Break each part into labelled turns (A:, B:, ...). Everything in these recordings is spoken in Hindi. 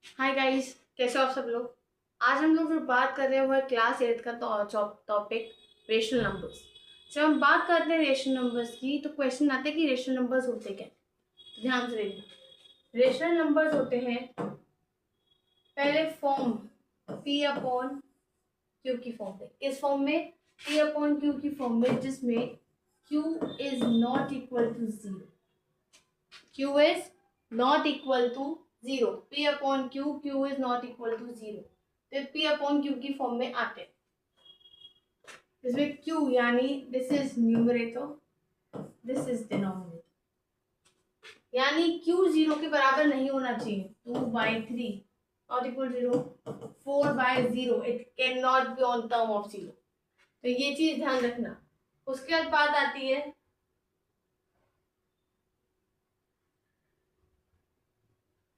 A: हाय गाइस, कैसे हो आप सब लोग। आज हम लोग जो बात कर रहे हैं वो है क्लास 8 का टॉपिक रेशनल नंबर्स। जब हम बात करते हैं रेशनल नंबर्स की तो क्वेश्चन आते हैं कि रेशनल नंबर्स होते क्या हैं। तो ध्यान से देखिए, रेशनल नंबर्स होते हैं पहले फॉर्म पी अपॉन क्यू की फॉर्म में। किस फॉर्म में? पी अपॉन क्यू की फॉर्म में, जिसमें q is not equal to zero. Q is not equal to zero. P upon q, q is not equal to zero, तो पी अपॉन क्यू की फॉर्म में आते हैं। इसमें क्यू यानी this is numerator, this is denominator, यानी क्यू जीरो के बराबर नहीं होना चाहिए। 2/3 not equal zero, 4/0 it can not be on term of zero. तो ये चीज ध्यान रखना। उसके बाद बात आती है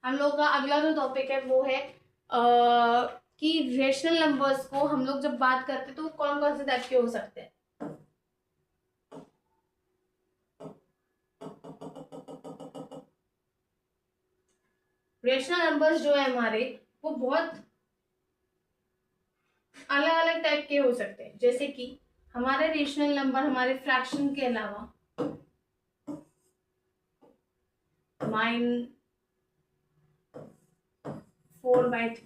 A: हम लोग का अगला जो टॉपिक है वो है कि रेशनल नंबर्स को हम लोग जब बात करते हैं तो कौन कौन से टाइप के हो सकते हैं। रेशनल नंबर्स जो है हमारे वो बहुत अलग अलग टाइप के हो सकते हैं। जैसे कि हमारे रेशनल नंबर हमारे फ्रैक्शन के अलावा माइन 4/3,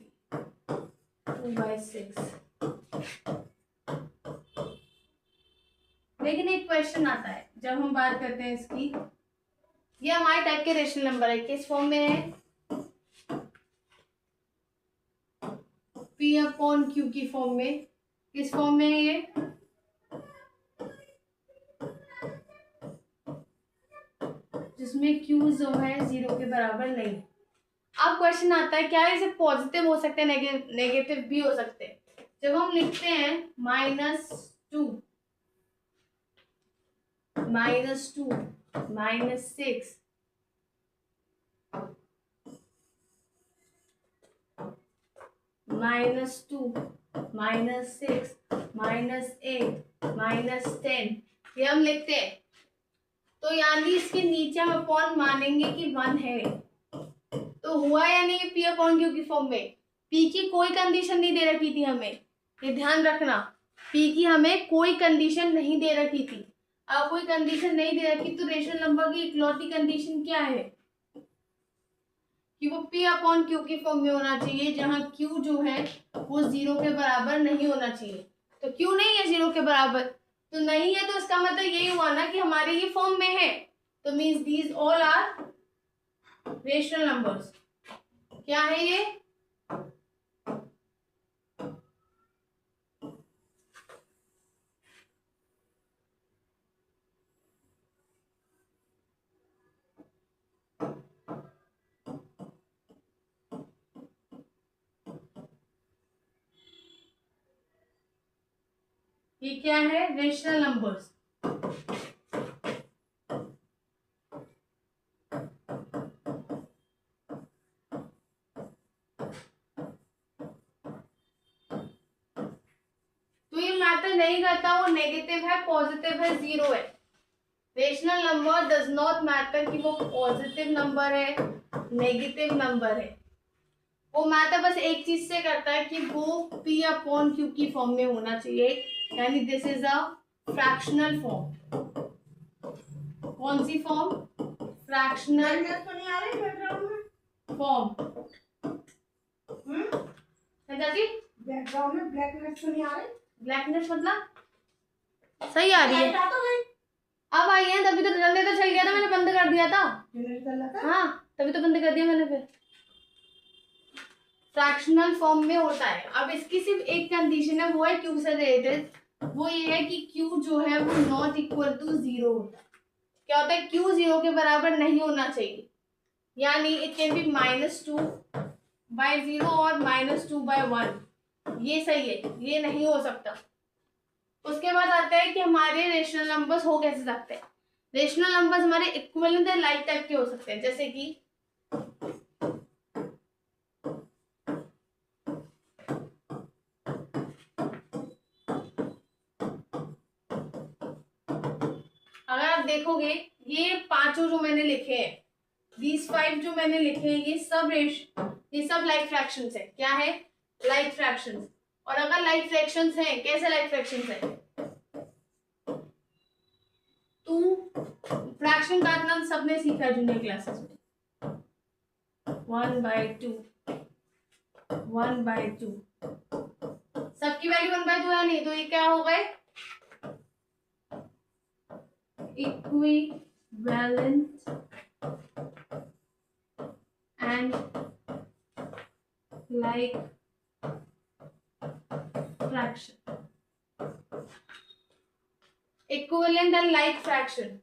A: 2/6। लेकिन एक क्वेश्चन आता है जब हम बात करते हैं इसकी, ये हमारे टाइप के रेशनल नंबर है, किस फॉर्म में है? पी अपॉन क्यू की फॉर्म में। किस फॉर्म में है ये? जिसमें क्यू जो है जीरो के बराबर नहीं। अब क्वेश्चन आता है क्या इसे पॉजिटिव हो सकते हैं, नेगेटिव भी हो सकते हैं। जब हम लिखते हैं -2, -2, -6, -2, -6, -8, -10, ये हम लिखते हैं तो यानी इसके नीचे हम अपॉन मानेंगे कि 1 है। तो हुआ या नहीं पी अपॉन क्यू की फॉर्म में? पी की कोई कंडीशन नहीं दे रखी थी हमें, ये ध्यान रखना। पी की हमें कोई कंडीशन नहीं दे रखी थी। अब कोई कंडीशन नहीं दे रखी तो रेशनल नंबर की इकलौती कंडीशन क्या है कि वो पी अपॉन क्यू की फॉर्म में होना चाहिए, जहां क्यू जो है वो जीरो के बराबर नहीं होना चाहिए। तो क्यू नहीं है जीरो के बराबर, तो नहीं है तो इसका मतलब यही हुआ ना कि हमारे ये फॉर्म में है। तो means these all are rational numbers. क्या है ये? ये क्या है? Rational numbers. तो ये मैटर नहीं करता वो नेगेटिव है, पॉजिटिव है, जीरो है। Rational number does not matter कि वो पॉजिटिव नंबर है, नेगेटिव नंबर है। वो मैटर बस एक चीज से करता है कि वो पी अपॉन क्यू की फॉर्म में होना चाहिए, यानी this is a fractional form. कौन सी फॉर्म? Fractional form. चाची बैकग्राउंड में ब्लैकनेस तो नहीं आ रही? ब्लैकनेस मतलब सही आ रही है। अब आई है, तभी तो जल्दी तो चल गया था, मैंने बंद कर दिया था। हाँ, तभी तो बंद कर दिया मैंने। फिर फ्रैक्शनल फॉर्म में होता है। अब इसकी सिर्फ एक कंडीशन है, वो है क्यू से रिलेटेड। वो ये है कि क्यू जो है वो नॉट इक्वल टू जीरो होता है। क्या होता है? क्यू जीरो के बराबर नहीं होना चाहिए, यानी इट कैन बी -2/0 और -2/1। ये सही है, ये नहीं हो सकता। उसके बाद आता है कि हमारे रेशनल नंबर्स हो कैसे सकते हैं। रेशनल नंबर्स हमारे इक्विवेलेंट लाइक टाइप के हो सकते हैं, जैसे कि अगर आप देखोगे ये पांचों जो मैंने लिखे हैं, 5 जो मैंने लिखे हैं, ये सब ये सब लाइक फ्रैक्शंस है। क्या है? Like fractions. और अगर लाइक फ्रैक्शंस हैं, कैसे लाइक फ्रैक्शंस है? तू फ्रैक्शन काटना सबने सीखा है जूनियर क्लासेस में। 1/2 1/2 सबकी वैल्यू 1/2 है नहीं, तो ये क्या हो गए? Equivalent and like fraction. Equivalent and like fraction,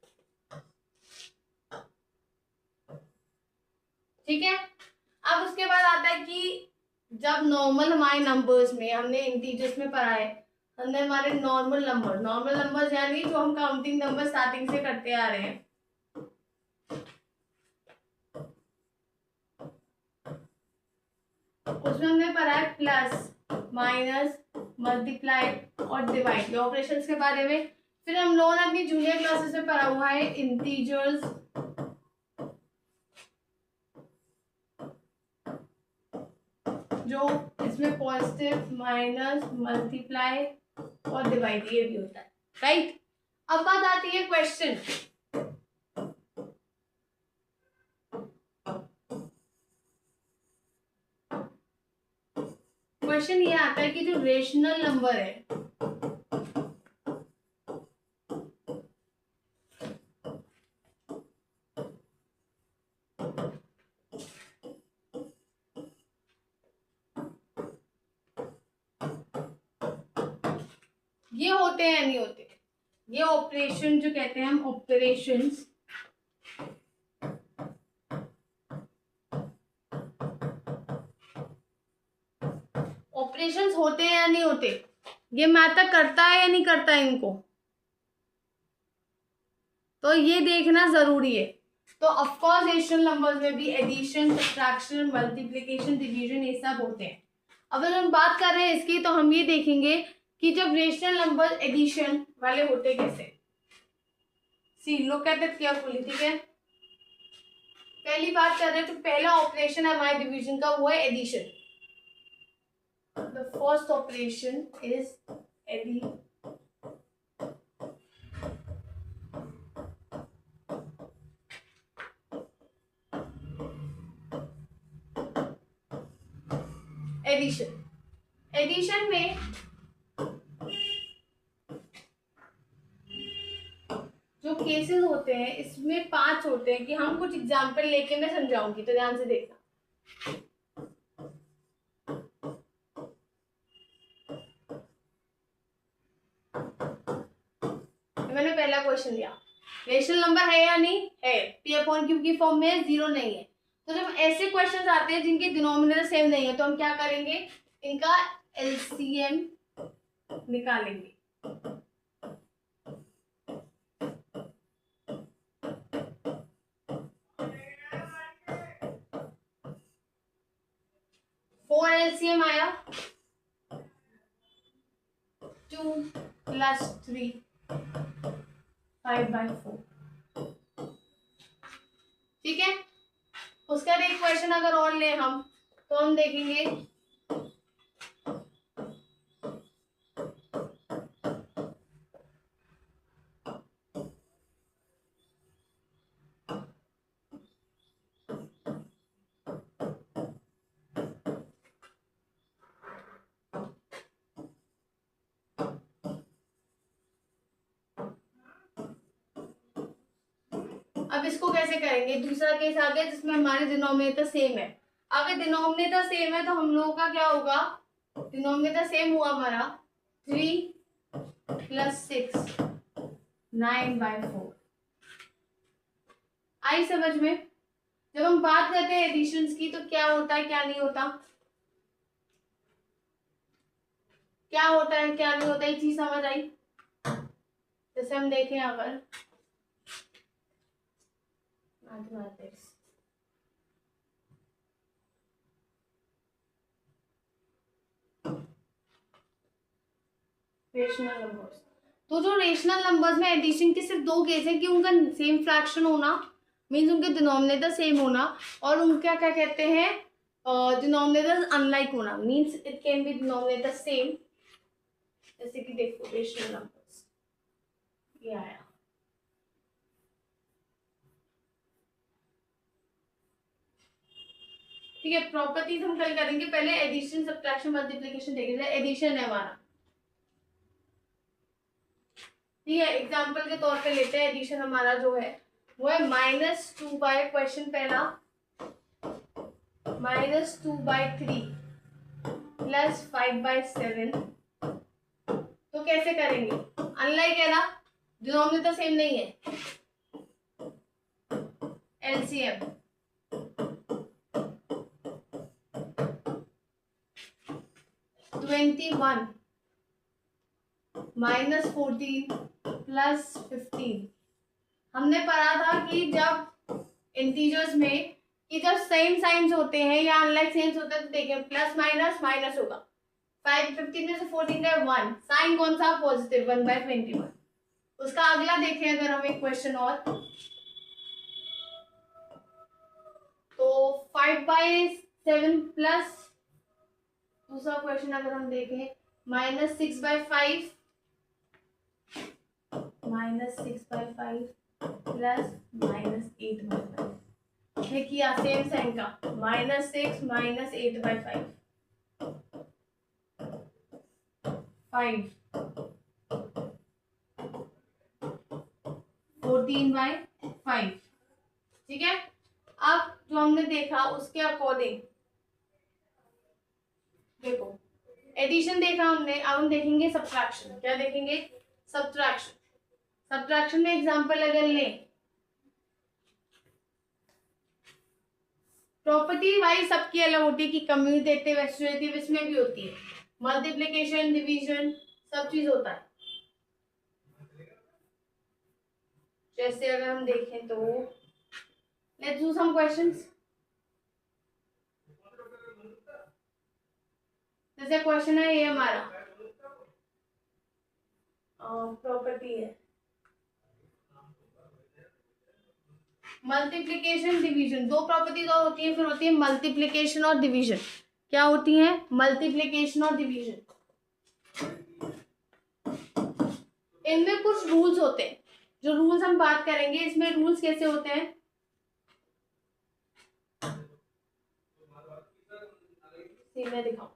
A: ठीक है। अब उसके बाद आता है कि जब नॉर्मल हमारे नंबर्स में, हमने इंटीजर्स में पढ़ा है, हमने हमारे नॉर्मल नंबर्स यानी जो हम काउंटिंग नंबर स्टार्टिंग से करते आ रहे हैं, उसमें हमने पढ़ा है प्लस, माइनस, मल्टीप्लाई और डिवाइड, ये ऑपरेशंस के बारे में। फिर हम लोगों ने अपनी जूनियर क्लासेस में पढ़ा हुआ है इंटीजर्स, जो इसमें पॉजिटिव, माइनस, मल्टीप्लाई और डिवाइड ये भी होता है, राइट। अब बात आती है क्वेश्चन। क्वेश्चन ये आता है कि जो रेशनल नंबर है, ये होते हैं या नहीं होते? ये ऑपरेशन जो कहते हैं हम ऑपरेशंस, ऑपरेशंस होते हैं या नहीं होते? ये मैटर करता है या नहीं करता है इनको? तो ये देखना जरूरी है। तो ऑफ कोर्स रेशनल नंबर्स में भी एडिशन, सब्ट्रैक्शन, मल्टीप्लिकेशन, डिवीजन ये सब होते हैं। अगर हम बात कर रहे हैं इसकी, तो हम ये देखेंगे कि जब रेशनल नंबर एडिशन वाले होते कैसे। See look at it carefully, ठीक है। पहली बात कर रहे हैं तो पहला ऑपरेशन है हमारे डिवीजन का, वो है addition. The first operation is addition. Addition में जो केसेस होते हैं, इसमें 5 होते हैं कि हम कुछ एग्जाम्पल लेके मैं समझाऊंगी, तो ध्यान से देखना। मैंने पहला क्वेश्चन लिया, रेशनल नंबर है या नहीं है, P/Q की फॉर्म में 0 नहीं है। तो जब ऐसे क्वेश्चंस आते हैं जिनके डिनोमिनेटर सेम नहीं है, तो हम क्या करेंगे? इनका LCM निकालेंगे। फोर LCM आया, 2 + 3 5/4, ठीक है। उसका एक क्वेश्चन अगर और ले हम, तो हम देखेंगे अब इसको कैसे करेंगे। दूसरा केस आ गया जिसमें हमारे डिनोमिनेटर सेम है। अगर डिनोमिनेटर सेम है तो हम लोगों का क्या होगा? डिनोमिनेटर सेम हुआ हमारा, 3 + 6 9/4। आई समझ में? जब हम बात करते हैं एडिशंस की, तो क्या होता है क्या नहीं होता, क्या होता है क्या नहीं होता, ये चीज समझ आई? जैसे हम देखें अगर मैथमेटिक्स, रेशनल नंबर्स, तो जो रेशनल नंबर्स में एडिशन के सिर्फ 2 केस है कि उनका सेम फ्रैक्शन होना, मीन्स उनके डिनोमिनेटर सेम होना, और उनका क्या कहते हैं, डिनोमिनेटर्स अनलाइक होना means it can be denominator same, जैसे कि देखो रेशनल नंबर्स ये आया। ठीक है, प्रॉपर्टीज हम कल करेंगे, पहले एडिशन सब्ट्रैक्शन मल्टीप्लिकेशन देखेंगे। एडिशन है हमारा, ठीक है, एग्जाम्पल के तौर पे लेते हैं। एडिशन हमारा जो है वो है -2/, क्वेश्चन पहला -2/3 प्लस 5/7। तो कैसे करेंगे, अनलाइक है ना, डिनोमिनेटर सेम नहीं है। LCM 21 -14 plus 15। हमने पढ़ा था कि जब इंटीजर्स में कि जब सेम साइंस होते हैं या अनलाइक साइंस होते हैं तो देखिए प्लस माइनस माइनस होगा। 5 15 में से 14 का 1, साइन कौन सा, पॉजिटिव, 1/21। उसका अगला देखें अगर हम एक क्वेश्चन और, तो 5/7 प्लस दूसरा क्वेश्चन अगर हम देखें -6/5 प्लस -8/5। ये किया सेम साइन का, -6 -8/5 5 14/5। ठीक है, अब जो हमने देखा उसके अकॉर्डिंग देखो, एडिशन देखा हमने, अब हम देखेंगे सब्ट्रैक्शन। क्या देखेंगे, सब्ट्रैक्शन। सब्ट्रैक्शन में एग्जांपल अगर लें, प्रॉपर्टी वाइज सबकी अलग होती है कि कम्यूटेटिव एसोसिएटिव इसमें भी होती है, मल्टीप्लिकेशन डिवीजन सब चीज होता है। जैसे अगर हम देखें तो लेट्स डू सम क्वेश्चंस। जैसे क्वेश्चन है ये हमारा प्रॉपर्टी है मल्टीप्लिकेशन डिवीजन। दो प्रॉपर्टीज और होती है, फिर होती है मल्टीप्लिकेशन और डिवीजन। क्या होती है, मल्टीप्लिकेशन और डिवीजन। इनमें कुछ रूल्स होते हैं, जो रूल्स हम बात करेंगे। इसमें रूल्स कैसे होते हैं, मैं दिखाऊं,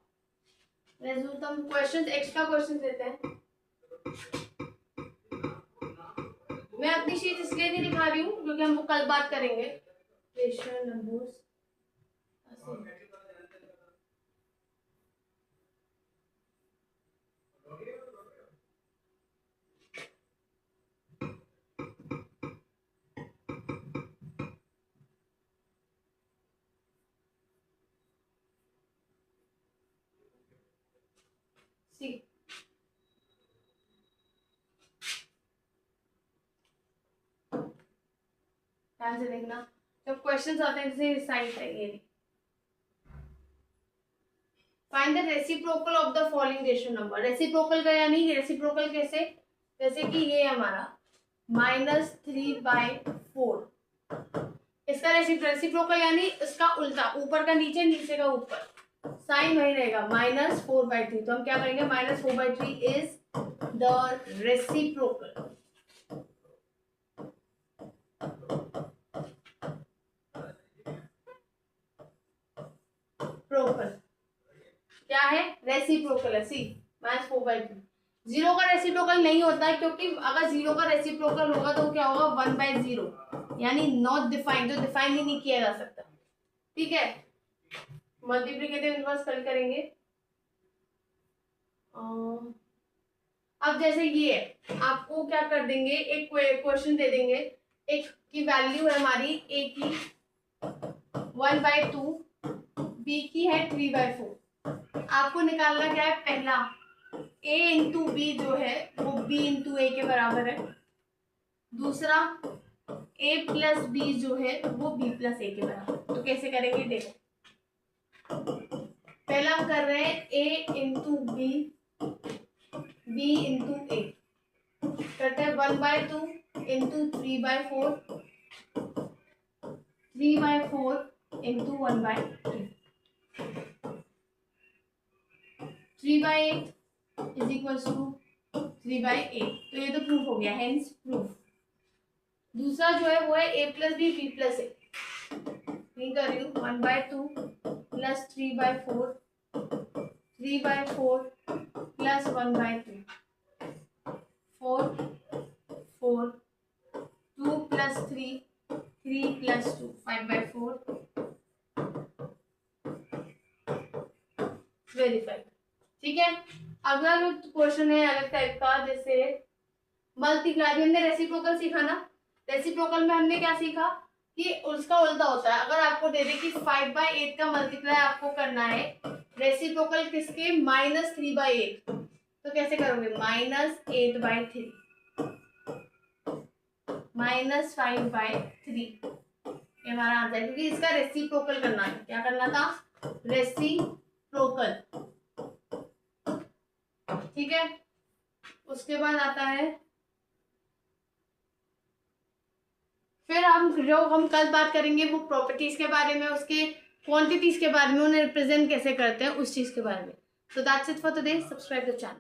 A: क्वेश्चंस, एक्स्ट्रा क्वेश्चंस देते हैं। मैं अपनी शीट इसलिए नहीं दिखा रही हूँ क्योंकि हम वो कल बात करेंगे। रेशनल नंबर्स सी, ध्यान से देखना जब क्वेश्चंस आते हैं, जैसे साइंस है ये, find the reciprocal of the following rational number. Reciprocal का यानी रेसिप्रोकल कैसे, जैसे कि ये हमारा -3/4, इसका रेसिप्रोकल यानी इसका उल्टा, ऊपर का नीचे, नीचे का ऊपर, साइन वही रहेगा -4/3। तो हम क्या करेंगे, -4/3 इज द रेसिप्रोकल। प्रोकल क्या है, रेसिप्रोकल है, सी -4/3। जीरो का रेसिप्रोकल नहीं होता है, क्योंकि अगर जीरो का रेसिप्रोकल होगा तो क्या होगा, 1/0, यानी नॉट डिफाइंड, जो डिफाइन ही नहीं किया जा सकता। ठीक है, मल्टीप्लिकेटिव इनवर्स कल करेंगे। अब जैसे ये है, आपको क्या कर देंगे, एक क्वेश्चन दे देंगे, एक की वैल्यू है हमारी ए की 1/2, बी की है 3/4। आपको निकालना क्या है, पहला a इंटू बी जो है वो b इंटू ए के बराबर है, दूसरा a प्लस बी जो है वो b प्लस ए के बराबर। तो कैसे करेंगे, देखो पहला हम कर रहे हैं a into B, b into A, करते हैं 1/2 into 3/4, 3/4 into 1/3। 3/8 is equals to 3/8। तो ये तो प्रूफ हो गया, हेंस प्रूफ। दूसरा जो है वो है a plus B B plus A. नहीं कर रही हूँ, 1/2 plus 3/4 3/4 plus 1/2 4 4 2 plus 3 3 plus 2 5/4 verified. ठीक है। अगला जो क्वेश्चन है अलग टाइप का, जैसे मल्टीप्लाई, हमने रेसिप्रोकल सीखा ना। रेसिप्रोकल में हमने क्या सीखा कि उसका उल्टा होता है। अगर आपको दे दे कि 5/8 का मल्टीप्लाई आपको करना है रेसिप्रोकल किसके, -3/8, तो कैसे करोगे, -8/3 -5/3, ये हमारा आंसर है, क्योंकि इसका रेसिप्रोकल करना है। क्या करना था, रेसिप्रोकल। ठीक है। उसके बाद आता है, फिर हम कल बात करेंगे वो प्रॉपर्टीज के बारे में, उसके क्वांटिटीज के बारे में, उन्हें रिप्रेजेंट कैसे करते हैं उस चीज के बारे में। So that's it for today. Subscribe the channel.